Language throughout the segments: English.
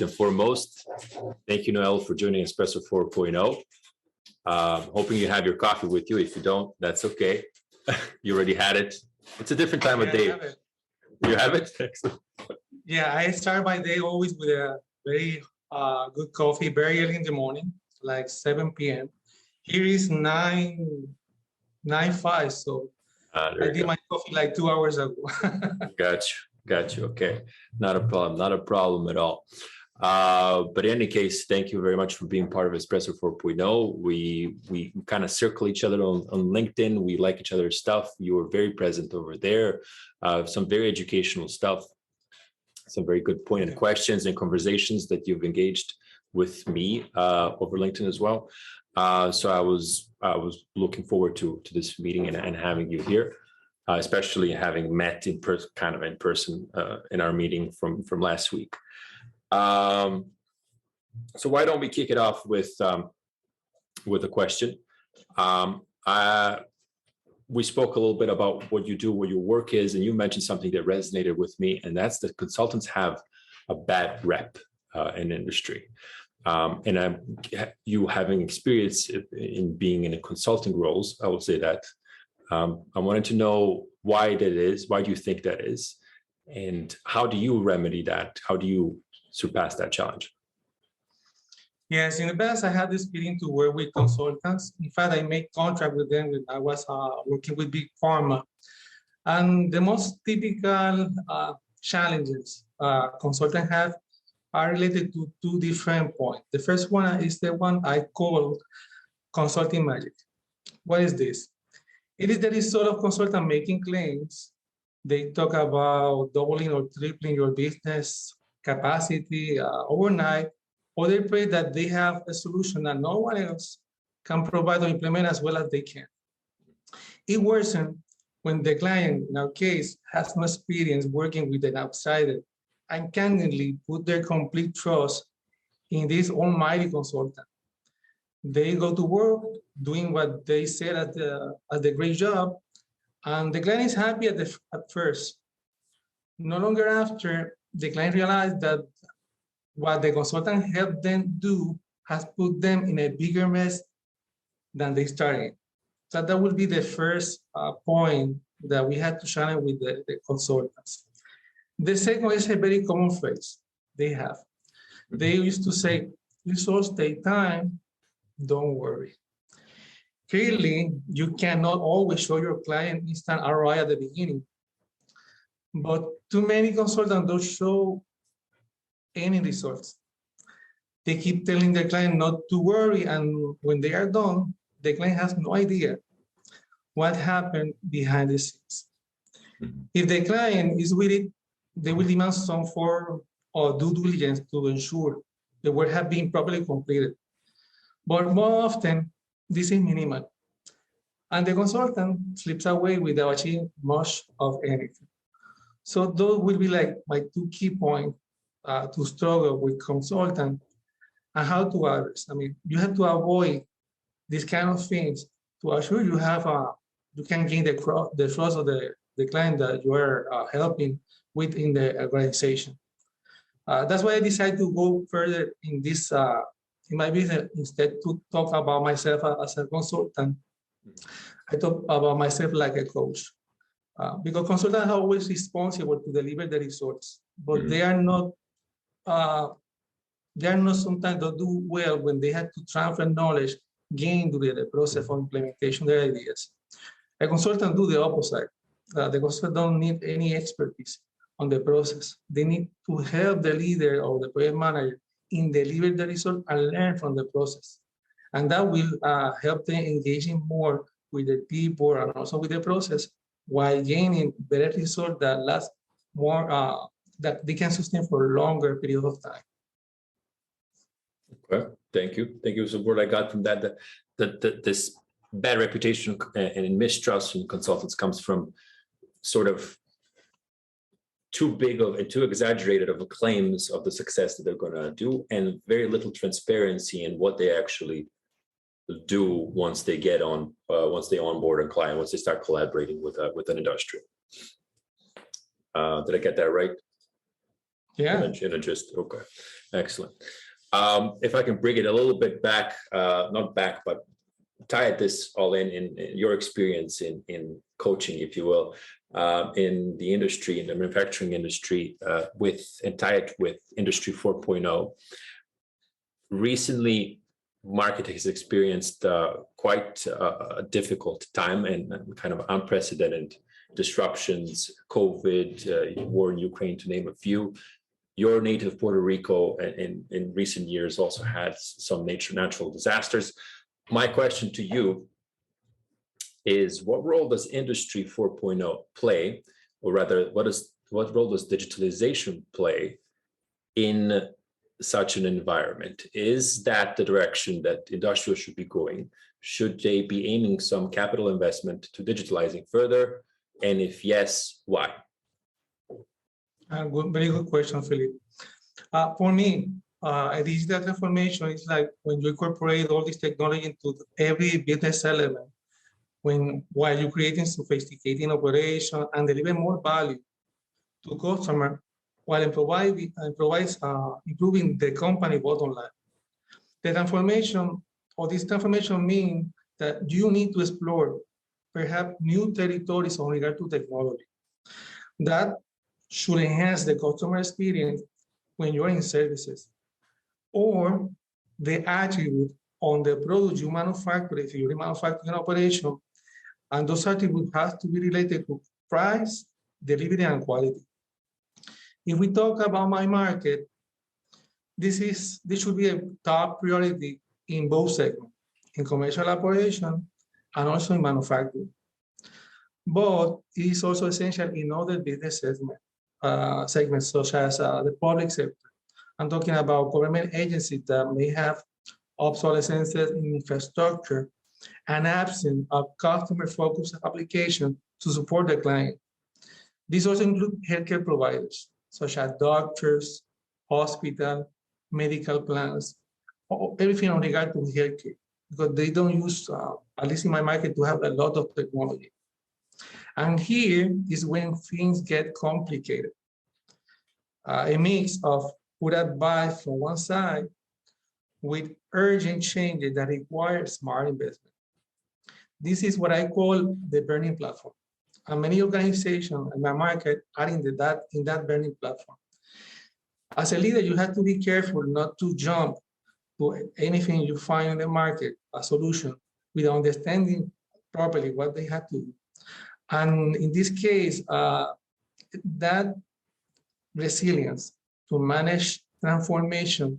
and foremost, thank you, Noel, for joining Espresso 4.0. Hoping you have your coffee with you. If you don't, that's okay. You already had it. It's a different time of day. You have it? Excellent. Yeah, I start my day always with a very good coffee, very early in the morning, like 7 p.m. Here is 9:05, so I did my coffee like 2 hours ago. Got you. Okay, not a problem at all. But in any case, thank you very much for being part of Espresso 4.0. We kind of circle each other on LinkedIn. We like each other's stuff. You were very present over there. Some very educational stuff. Some very good pointed questions and conversations that you've engaged with me over LinkedIn as well. So I was looking forward to this meeting and having you here, especially having met in person in our meeting from last week. So why don't we kick it off with a question? We spoke a little bit about what you do, what your work is, and you mentioned something that resonated with me, and that's that consultants have a bad rep in industry. And you having experience in being in a consulting roles, I would say that I wanted to know why that is. Why do you think that is? And how do you remedy that? How do you surpass that challenge? Yes, in the past, I had the experience to work with consultants. In fact, I made contract with them when I was working with Big Pharma. And the most typical challenges consultants have are related to two different points. The first one is the one I call consulting magic. What is this? It is the result of consultant making claims. They talk about doubling or tripling your business capacity overnight, or they pray that they have a solution that no one else can provide or implement as well as they can. It worsens when the client, in our case, has no experience working with an outsider and candidly put their complete trust in this almighty consultant. They go to work doing what they said at the great job, and the client is happy at first. No longer after, the client realized that what the consultant helped them do has put them in a bigger mess than they started. So that would be the first point that we had to challenge with the consultants. The second is a very common phrase they have. They used to say, results take time, don't worry. Clearly, you cannot always show your client instant ROI at the beginning, but too many consultants don't show any results. They keep telling their client not to worry, and when they are done, the client has no idea what happened behind the scenes. If the client is with it, they will demand some form of due diligence to ensure the work has been properly completed. But more often, this is minimal. And the consultant slips away without achieving much of anything. So those will be like my two key points to struggle with consultant and how to address. I mean, you have to avoid these kind of things to assure you can gain the trust of the client that you are helping within the organization. That's why I decided to go further in this in my business. Instead to talk about myself as a consultant, I talk about myself like a coach. Because consultants are always responsible to deliver the results, but they are not sometimes don't do well when they have to transfer knowledge gained during the process of implementation of their ideas. A consultant do the opposite. The consultant don't need any expertise on the process. They need to help the leader or the project manager in deliver the result and learn from the process. And that will help them engaging more with the people and also with the process while gaining better results that last more, that they can sustain for a longer period of time. Okay, thank you. So what I got from that this bad reputation and mistrust in consultants comes from sort of too big of and too exaggerated of claims of the success that they're going to do, and very little transparency in what they actually do once they get on, once they onboard a client, once they start collaborating with an industry. Did I get that right? Yeah. Okay. Excellent. If I can bring it a little bit back, not back, but tie this all in your experience in coaching, if you will, in the industry, in the manufacturing industry, and tie it with Industry 4.0. Recently, market has experienced quite a difficult time and kind of unprecedented disruptions, COVID, war in Ukraine, to name a few. Your native Puerto Rico in recent years also had some natural disasters. My question to you is, what role does Industry 4.0 play, or rather, what role does digitalization play in such an environment? Is that the direction that industrials should be going? Should they be aiming some capital investment to digitalizing further? And if yes, why? Very good question, Philip. For me, a digital transformation is like when you incorporate all this technology into every business element, while you're creating sophisticated operation and deliver more value to customer, while improving the company bottom line. The transformation, or this transformation, means that you need to explore perhaps new territories in regard to technology. That should enhance the customer experience when you're in services, or the attribute on the product you manufacture if you're in manufacturing operation, and those attributes have to be related to price, delivery, and quality. If we talk about my market, this should be a top priority in both segments, in commercial operation and also in manufacturing. But it is also essential in other business segments such as the public sector. I'm talking about government agencies that may have obsolescence in infrastructure and absence of customer-focused application to support the client. These also include healthcare providers, such as doctors, hospital, medical plans, everything in regard to healthcare, because they don't use, at least in my market, to have a lot of technology. And here is when things get complicated. A mix of good advice from one side with urgent changes that require smart investment. This is what I call the burning platform. And many organizations in my market are in that burning platform. As a leader, you have to be careful not to jump to anything you find in the market, a solution, without understanding properly what they have to do. And in this case, that resilience to manage transformation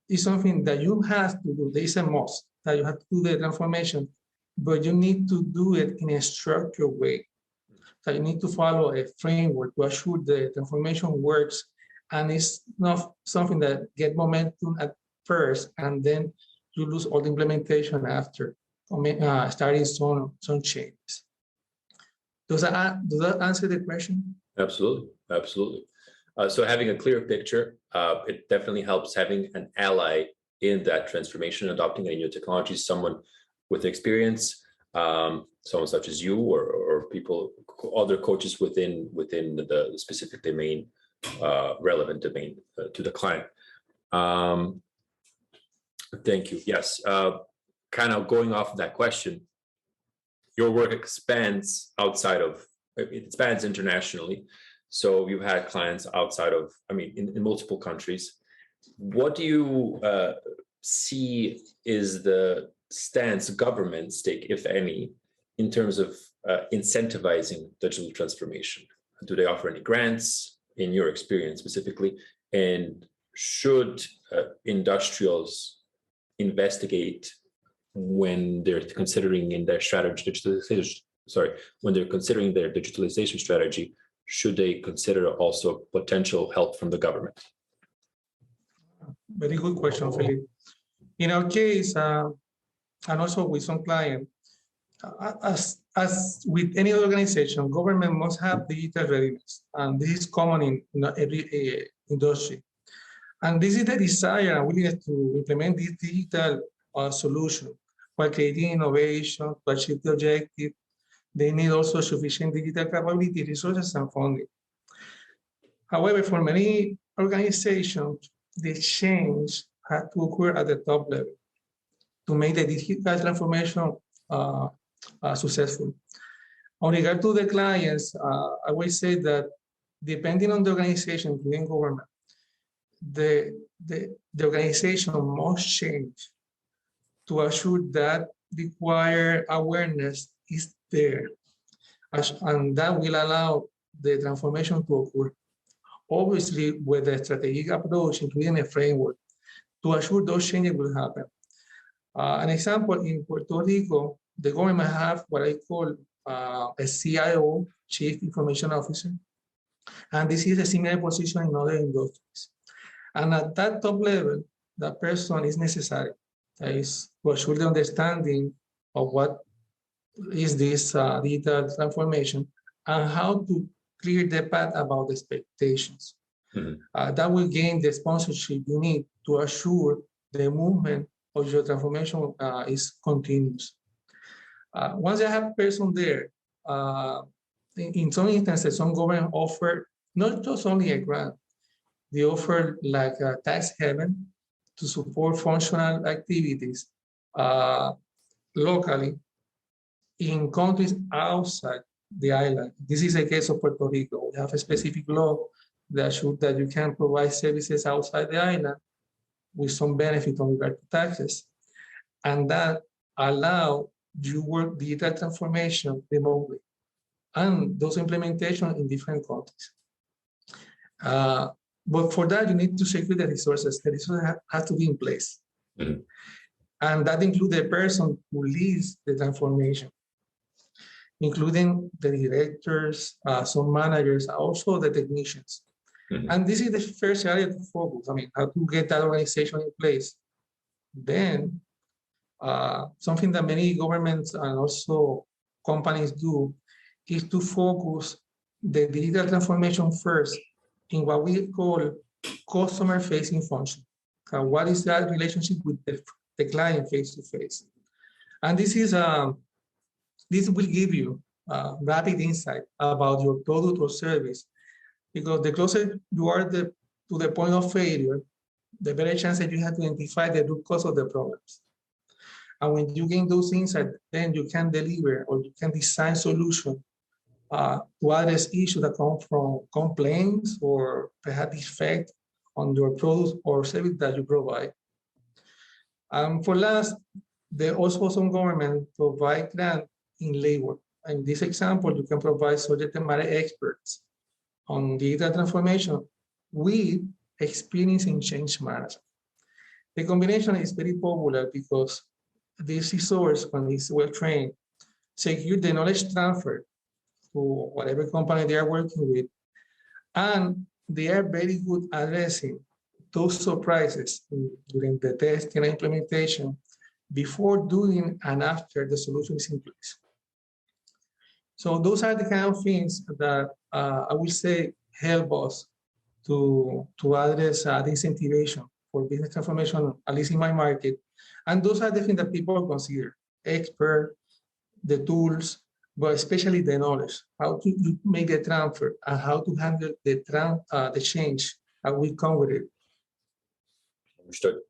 is something that you have to do. There is a must that you have to do the transformation, but you need to do it in a structured way. So you need to follow a framework to assure the transformation works, and it's not something that get momentum at first and then you lose all the implementation after starting some changes. Does that answer the question? Absolutely, absolutely. So having a clear picture, it definitely helps having an ally in that transformation, adopting any new technology, someone with experience, someone such as you or people, other coaches within the specific domain, relevant domain to the client. Thank you. Yes, kind of going off of that question, your work expands it expands internationally. So you've had clients outside of, in multiple countries. What do you see is the stance governments take, if any, in terms of incentivizing digital transformation? Do they offer any grants, in your experience specifically? And should industrials investigate when they're considering in their strategy when they're considering their digitalization strategy, should they consider also potential help from the government? Very good question, Philip. In our case, and also with some clients, as with any organization, government must have digital readiness, and this is common in every industry. And this is the desire and willingness to implement this digital solution while creating innovation to achieve the objective. They need also sufficient digital capability, resources, and funding. However, for many organizations, the change had to occur at the top level to make the digital transformation successful. On regard to the clients, I will say that depending on the organization, including government, the organization must change to assure that required awareness is there, and that will allow the transformation to occur. Obviously, with a strategic approach, including a framework, to assure those changes will happen. An example, in Puerto Rico, the government have what I call a CIO, Chief Information Officer, and this is a similar position in other industries. And at that top level, that person is necessary. That is to assure the understanding of what is this digital transformation and how to clear the path about the expectations. That will gain the sponsorship you need to assure the movement of your transformation is continuous. Once you have a person there, in some instances, some government offer not just only a grant, they offer like a tax haven to support functional activities locally in countries outside the island. This is a case of Puerto Rico. We have a specific law that shows that you can provide services outside the island with some benefit on regard to taxes, and that allow you work digital transformation remotely, and those implementation in different countries. But for that, you need to secure the resources. The resources have to be in place. And that includes the person who leads the transformation, including the directors, some managers, also the technicians. And this is the first area to focus. I mean, how to get that organization in place. Then, something that many governments and also companies do is to focus the digital transformation first in what we call customer-facing function. What is that relationship with the client face-to-face? And this will give you rapid insight about your product or service, because the closer you are to the point of failure, the better chance that you have to identify the root cause of the problems. And when you gain those insights, then you can deliver or you can design solutions to address issues that come from complaints or perhaps defect on your product or service that you provide. For last, there also some government provide grant in labor. In this example, you can provide subject matter experts on digital transformation with experience in change management. The combination is very popular because this resource, when it's well trained, secure the knowledge transfer to whatever company they are working with, and they are very good at addressing those surprises during the testing and implementation before, during, and after the solution is in place. So those are the kind of things that I will say help us to address the incentivation for business transformation, at least in my market. And those are the things that people consider: expert, the tools, but especially the knowledge, how to make the transfer and how to handle the change that will come with it. Understood.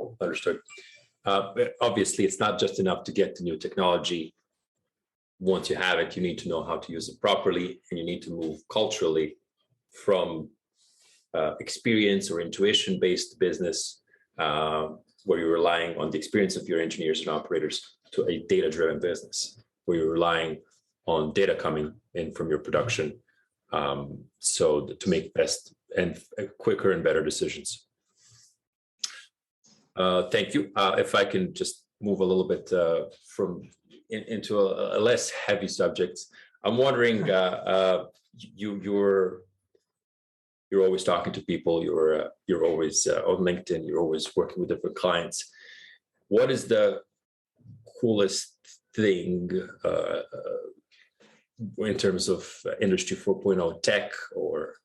Obviously, it's not just enough to get the new technology. Once you have it, you need to know how to use it properly, and you need to move culturally from experience or intuition-based business, where you're relying on the experience of your engineers and operators, to a data-driven business, where you're relying on data coming in from your production, so to make best and quicker and better decisions. Thank you. If I can just move a little bit into a less heavy subject, I'm wondering, you're always talking to people. You're always on LinkedIn. You're always working with different clients. What is the coolest thing in terms of Industry 4.0 tech or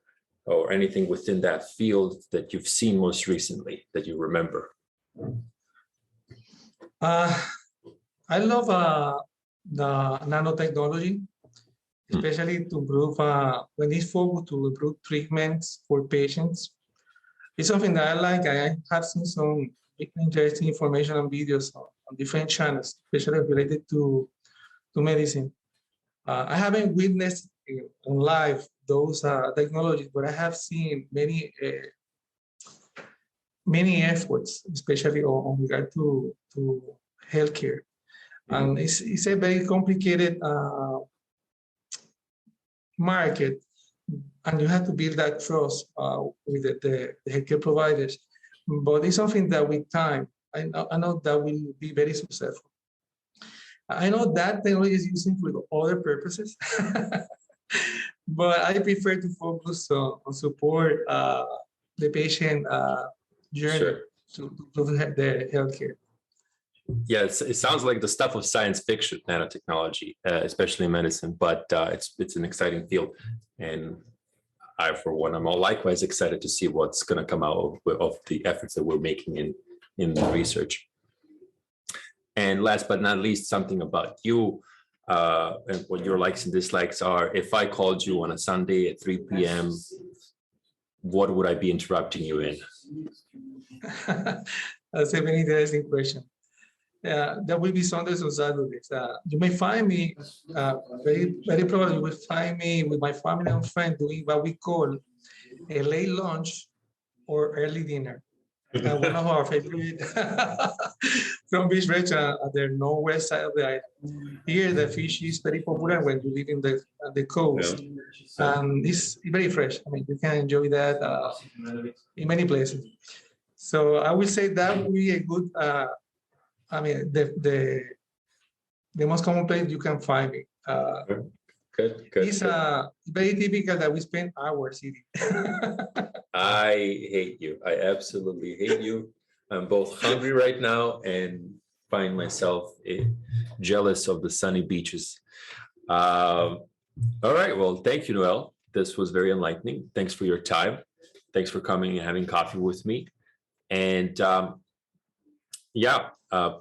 anything within that field that you've seen most recently that you remember? I love the nanotechnology, especially to improve when it's focused to improve treatments for patients. it's something that I like. I have seen some interesting information and videos on different channels, especially related to medicine. I haven't witnessed in live those technologies, but I have seen many efforts, especially on regard to healthcare. And it's a very complicated market, and you have to build that trust with the healthcare providers. But it's something that with time, I know that will be very successful. I know that technology is used for other purposes, but I prefer to focus on support the patient journey Sure. to the healthcare. Yeah, it sounds like the stuff of science fiction, nanotechnology, especially in medicine, but it's an exciting field. And I, for one, am all likewise excited to see what's going to come out of the efforts that we're making in the research. And last but not least, something about you and what your likes and dislikes are. If I called you on a Sunday at 3 p.m., what would I be interrupting you in? That's a very interesting question. There will be Sundays or Saturdays. You may find me, very probably you will find me with my family and friends doing what we call a late lunch or early dinner. One of our favorite from beach restaurant at the northwest side of the island. Here, the fish is very popular when you live in the coast, and it's very fresh. I mean, you can enjoy that in many places. So I will say that would be a good. I mean, the most common place you can find me. Good. It's very typical that we spend hours eating. I hate you. I absolutely hate you. I'm both hungry right now and find myself jealous of the sunny beaches. All right. Well, thank you, Noel. This was very enlightening. Thanks for your time. Thanks for coming and having coffee with me. And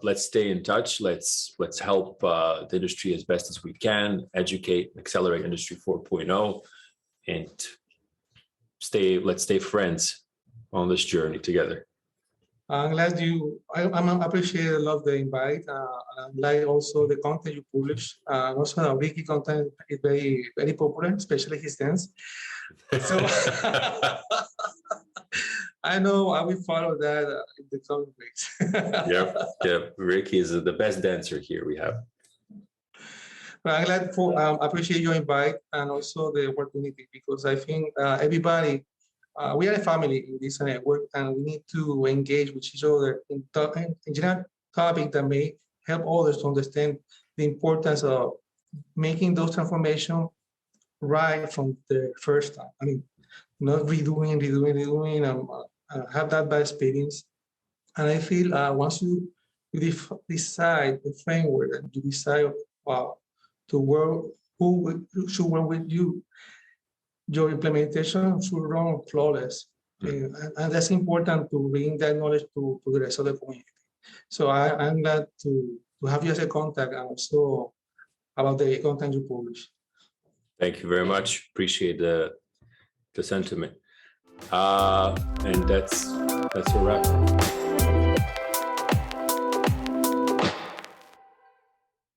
let's stay in touch. Let's help the industry as best as we can, educate, accelerate Industry 4.0, and let's stay friends on this journey together. I'm glad I appreciate a lot the invite. I like also the content you publish. Also, the wiki content is very, very popular, especially his dance. So I know I will follow that in the coming weeks. Yeah. Ricky is the best dancer here we have. Well, I'm glad for appreciate your invite and also the opportunity, because I think everybody, we are a family in this network, and we need to engage with each other in general topic that may help others to understand the importance of making those transformations right from the first time. I mean, not redoing, have that bad experience. And I feel once you decide the framework and you decide to work, who should work with you, your implementation should run flawless. And that's important to bring that knowledge to the rest of the community. So I'm glad to have you as a contact, and also about the content you publish. Thank you very much. Appreciate the sentiment. And that's a wrap.